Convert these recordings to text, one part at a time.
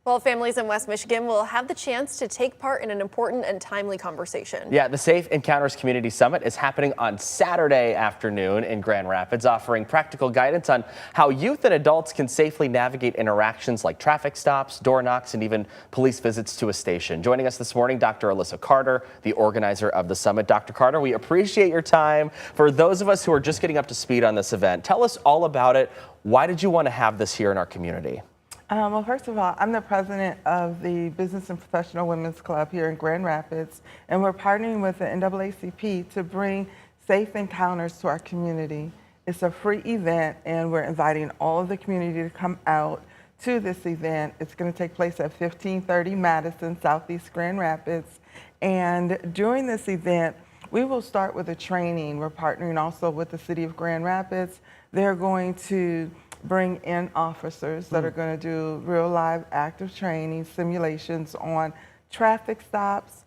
Well, families in West Michigan will have the chance to take part in an important and timely conversation. Yeah, the Safe Encounters Community Summit is happening on Saturday afternoon in Grand Rapids, offering practical guidance on how youth and adults can safely navigate interactions like traffic stops, door knocks, and even police visits to a station. Joining us this morning, Dr. Alyssa Carter, the organizer of the summit. Dr. Carter, we appreciate your time. For those of us who are just getting up to speed on this event, tell us all about it. Why did you want to have this here in our community? Well, first of all, I'm the president of the Business and Professional Women's Club here in Grand Rapids, and we're partnering with the NAACP to bring Safe Encounters to our community. It's a free event, and we're inviting all of the community to come out to this event. It's going to take place at 1530 Madison, Southeast Grand Rapids, and during this event, we will start with a training. We're partnering also with the City of Grand Rapids. They're going to bring in officers that are going to do real live active training, simulations on traffic stops,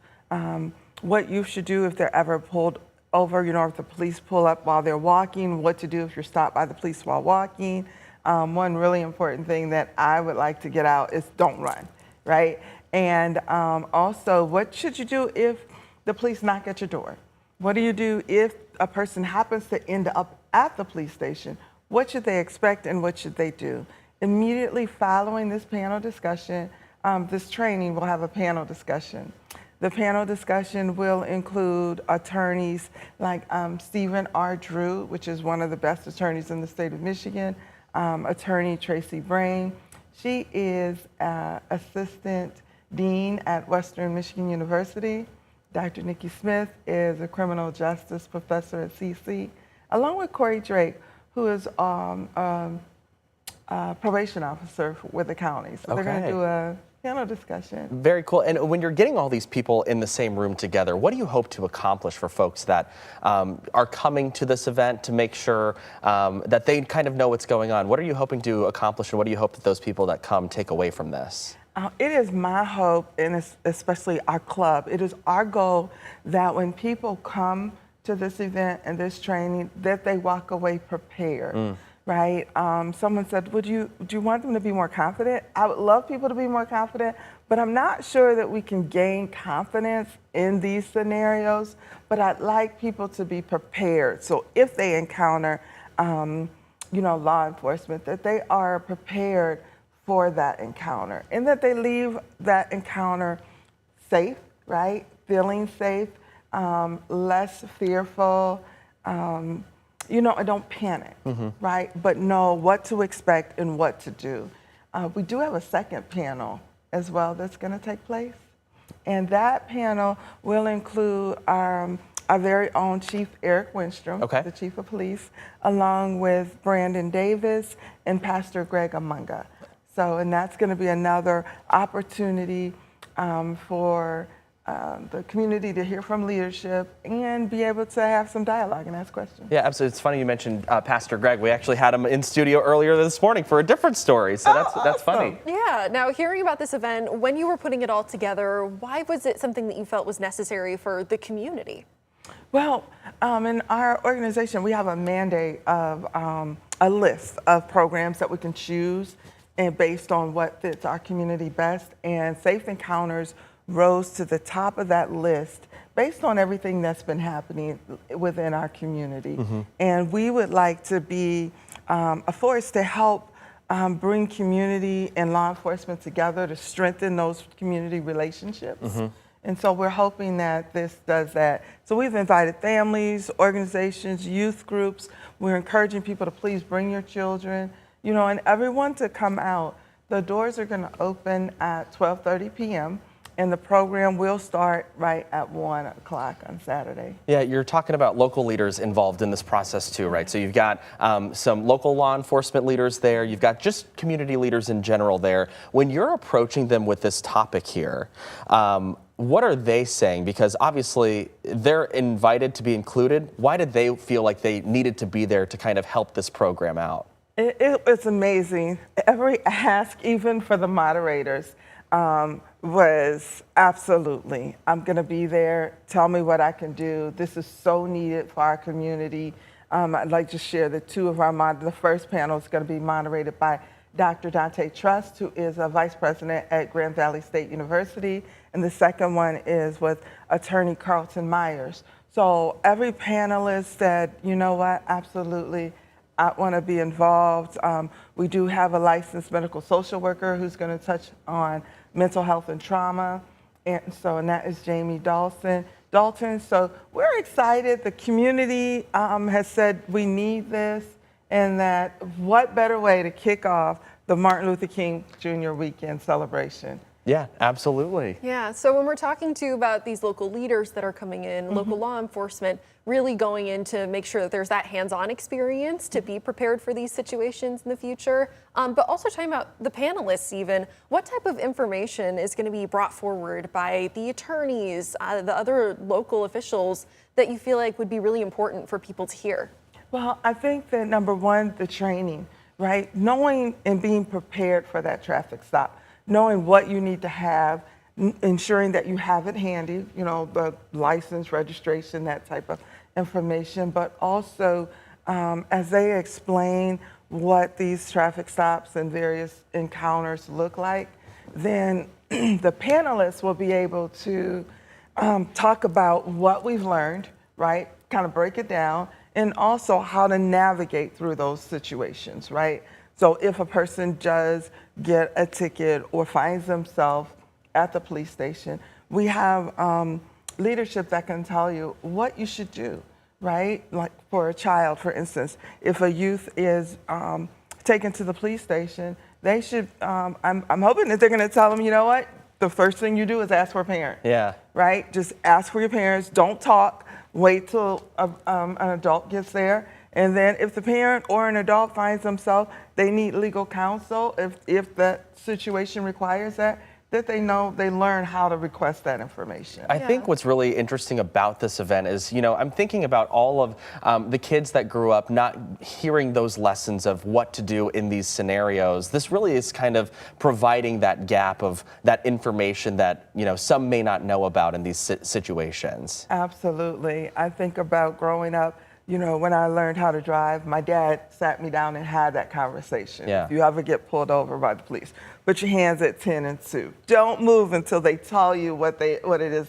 what you should do if they're ever pulled over, if the police pull up while they're walking, what to do if you're stopped by the police while walking. One really important thing that I would like to get out is don't run, right? And also, what should you do if the police knock at your door? What do you do if a person happens to end up at the police station? What should they expect and what should they do? Immediately following this panel discussion, this training will have a panel discussion. The panel discussion will include attorneys like Stephen R. Drew, which is one of the best attorneys in the state of Michigan, attorney Tracy Brain. She is assistant dean at Western Michigan University. Dr. Nikki Smith is a criminal justice professor at CC, along with Corey Drake, who is a probation officer with the county. So they're going to do a panel discussion. Very cool. And when you're getting all these people in the same room together, what do you hope to accomplish for folks that are coming to this event to make sure that they kind of know what's going on? What are you hoping to accomplish, and what do you hope that those people that come take away from this? It is my hope, and especially our club, it is our goal that when people come to this event and this training, that they walk away prepared, right? Someone said, do you want them to be more confident? I would love people to be more confident, but I'm not sure that we can gain confidence in these scenarios, but I'd like people to be prepared. So if they encounter, law enforcement, that they are prepared for that encounter and that they leave that encounter safe, right? Feeling safe, less fearful, and don't panic, right? But know what to expect and what to do. We do have a second panel as well that's going to take place. And that panel will include our very own Chief Eric Winstrom, the Chief of Police, along with Brandon Davis and Pastor Greg Amunga. So, and that's going to be another opportunity for the community to hear from leadership and be able to have some dialogue and ask questions. Yeah, absolutely. It's funny you mentioned Pastor Greg. We actually had him in studio earlier this morning for a different story, so that's funny. Yeah. Now, hearing about this event, when you were putting it all together, why was it something that you felt was necessary for the community? Well, in our organization, we have a mandate of a list of programs that we can choose and based on what fits our community best, and Safe Encounters rose to the top of that list based on everything that's been happening within our community. And we would like to be a force to help bring community and law enforcement together to strengthen those community relationships. And so we're hoping that this does that. So we've invited families, organizations, youth groups. We're encouraging people to please bring your children, and everyone to come out. The doors are going to open at 12:30 p.m. and the program will start right at 1 o'clock on Saturday. Yeah, you're talking about local leaders involved in this process too, right? So you've got some local law enforcement leaders there. You've got just community leaders in general there. When you're approaching them with this topic here, what are they saying? Because obviously they're invited to be included. Why did they feel like they needed to be there to kind of help this program out? It's amazing. Every ask, even for the moderators, was absolutely, I'm going to be there. Tell me what I can do. This is so needed for our community. I'd like to share that two of our the first panel is going to be moderated by Dr. Dante Trust, who is a vice president at Grand Valley State University, and the second one is with attorney Carlton Myers. So every panelist said, you know what, absolutely, I want to be involved. We do have a licensed medical social worker who's going to touch on mental health and trauma, and that is Jamie Dalton. So we're excited. The community has said we need this, and that what better way to kick off the Martin Luther King Jr. weekend celebration. Yeah, absolutely. Yeah, so when we're talking to you about these local leaders that are coming in, local law enforcement, really going in to make sure that there's that hands-on experience to be prepared for these situations in the future, but also talking about the panelists even, what type of information is going to be brought forward by the attorneys, the other local officials that you feel like would be really important for people to hear? Well, I think that number one, the training, right? Knowing and being prepared for that traffic stop. Knowing what you need to have, ensuring that you have it handy, you know, the license, registration, that type of information, but also as they explain what these traffic stops and various encounters look like, then the panelists will be able to talk about what we've learned, right? Kind of break it down, and also how to navigate through those situations, right? So if a person does get a ticket or finds themselves at the police station, we have leadership that can tell you what you should do, right? Like for a child, for instance, if a youth is taken to the police station, they should, I'm hoping that they're gonna tell them, you know what? The first thing you do is ask for a parent. Yeah. Right? Just ask for your parents, don't talk, wait till an adult gets there. And then if the parent or an adult finds themselves, they need legal counsel, if that situation requires that they know, they learn how to request that information. I think what's really interesting about this event is, you know, I'm thinking about all of the kids that grew up not hearing those lessons of what to do in these scenarios. This really is kind of providing that gap of that information that, you know, some may not know about in these situations. Absolutely. I think about growing up, you know, when I learned how to drive, my dad sat me down and had that conversation. Yeah. If you ever get pulled over by the police, put your hands at 10 and 2. Don't move until they tell you what it is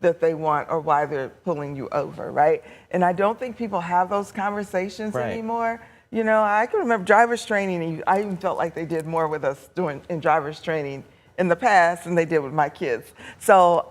that they want or why they're pulling you over, right? And I don't think people have those conversations anymore. You know, I can remember driver's training, and I even felt like they did more with us in driver's training in the past than they did with my kids. So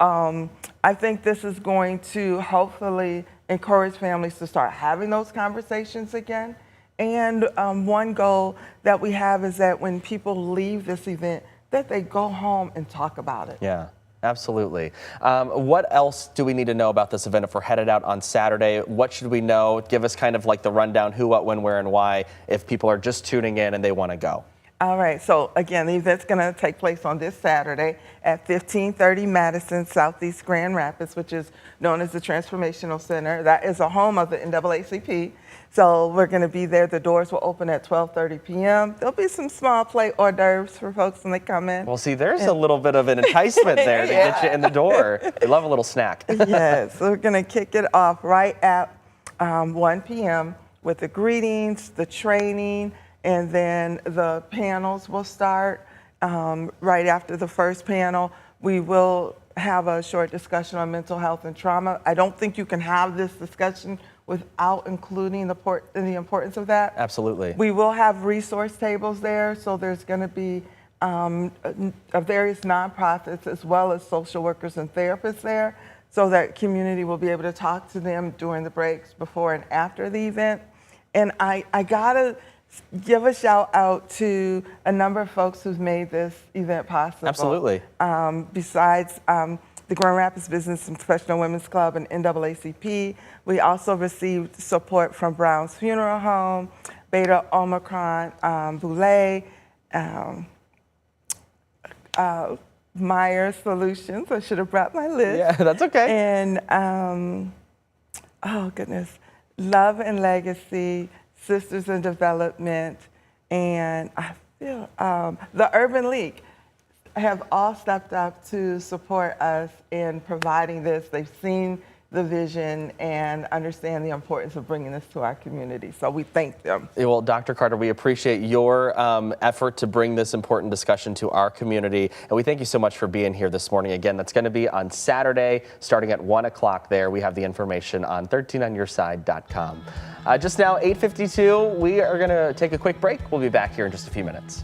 I think this is going to hopefully encourage families to start having those conversations again. And one goal that we have is that when people leave this event, that they go home and talk about it. Yeah, absolutely. What else do we need to know about this event if we're headed out on Saturday? What should we know? Give us kind of like the rundown, who, what, when, where, and why, if people are just tuning in and they want to go. All right, so again, the event's gonna take place on this Saturday at 1530 Madison, Southeast Grand Rapids, which is known as the Transformational Center. That is a home of the NAACP. So we're gonna be there. The doors will open at 12:30 p.m. There'll be some small plate hors d'oeuvres for folks when they come in. Well, see, there's a little bit of an enticement there to get you in the door. We love a little snack. Yes, so we're gonna kick it off right at 1 p.m. with the greetings, the training, and then the panels will start right after the first panel. We will have a short discussion on mental health and trauma. I don't think you can have this discussion without including the importance of that. Absolutely. We will have resource tables there, so there's going to be various nonprofits as well as social workers and therapists there, so that community will be able to talk to them during the breaks, before and after the event. And I gotta give a shout out to a number of folks who've made this event possible. Absolutely. Besides the Grand Rapids Business and Professional Women's Club and NAACP, we also received support from Brown's Funeral Home, Beta Omicron Boulay, Myers Solutions. I should have brought my list. Yeah, that's okay. And oh goodness, Love and Legacy, Sisters in Development, and I feel the Urban League have all stepped up to support us in providing this. They've seen the vision and understand the importance of bringing this to our community. So we thank them. Well, Dr. Carter, we appreciate your effort to bring this important discussion to our community. And we thank you so much for being here this morning. Again, that's going to be on Saturday, starting at 1 o'clock there. We have the information on 13onyourside.com. Just now, 8:52, we are going to take a quick break. We'll be back here in just a few minutes.